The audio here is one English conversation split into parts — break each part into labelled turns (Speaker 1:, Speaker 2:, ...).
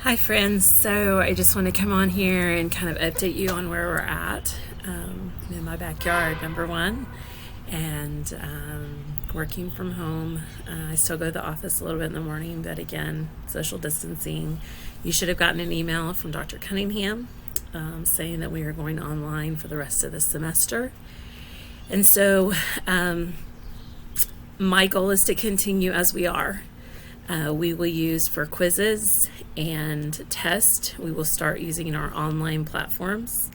Speaker 1: Hi friends, so I just want to come on here and kind of update you on where we're at. I'm in my backyard, number one, and working from home. I still go to the office a little bit in the morning, but again, social distancing. You should have gotten an email from Dr. Cunningham saying that we are going online for the rest of the semester. And so my goal is to continue as we are. We will use for quizzes and tests. We will start using our online platforms.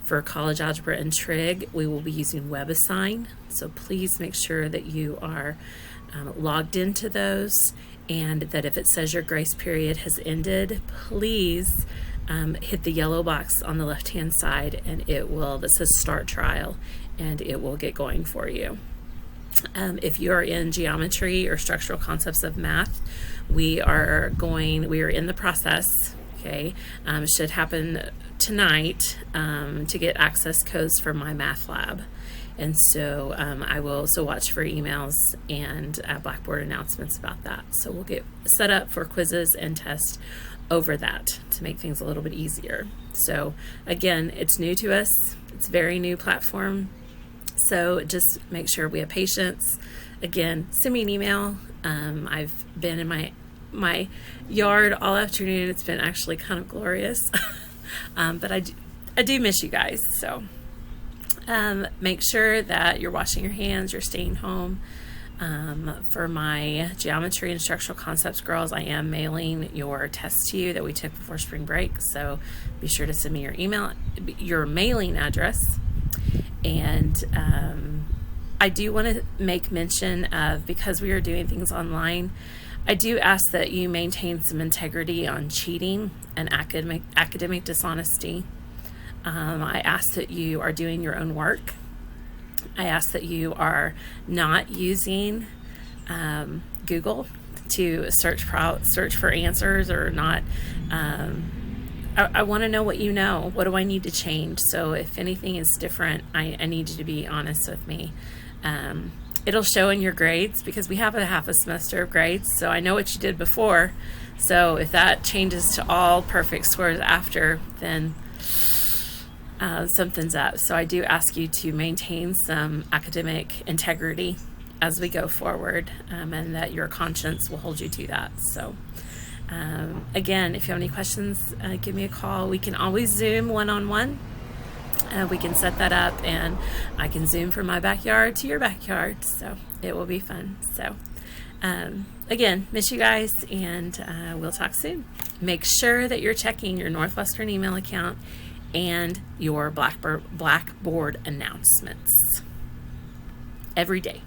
Speaker 1: For college algebra and trig, we will be using WebAssign. So please make sure that you are logged into those, and that if it says your grace period has ended, please hit the yellow box on the left-hand side, and that says start trial, and it will get going for you. If you are in geometry or structural concepts of math, we are in the process, okay? It should happen tonight to get access codes for my math lab. And so I will also watch for emails and Blackboard announcements about that. So we'll get set up for quizzes and tests over that to make things a little bit easier. So again, it's new to us. It's a very new platform. So just make sure we have patience. Again, send me an email. I've been in my yard all afternoon. It's been actually kind of glorious. But I do miss you guys. So make sure that you're washing your hands, you're staying home. For my geometry and structural concepts girls, I am mailing your tests to you that we took before spring break. So be sure to send me your mailing address. And I do want to make mention of, because we are doing things online, I do ask that you maintain some integrity on cheating and academic dishonesty. I ask that you are doing your own work. I ask that you are not using Google to search for answers, or not. I want to know what you know. What do I need to change? So if anything is different, I need you to be honest with me. It'll show in your grades, because we have a half a semester of grades, so I know what you did before. So if that changes to all perfect scores after, then something's up. So I do ask you to maintain some academic integrity as we go forward, and that your conscience will hold you to that. So again, if you have any questions, give me a call. We can always Zoom one-on-one. We can set that up, and I can Zoom from my backyard to your backyard, so it will be fun. So again, miss you guys, and we'll talk soon. Make sure that you're checking your Northwestern email account and your Blackboard announcements every day.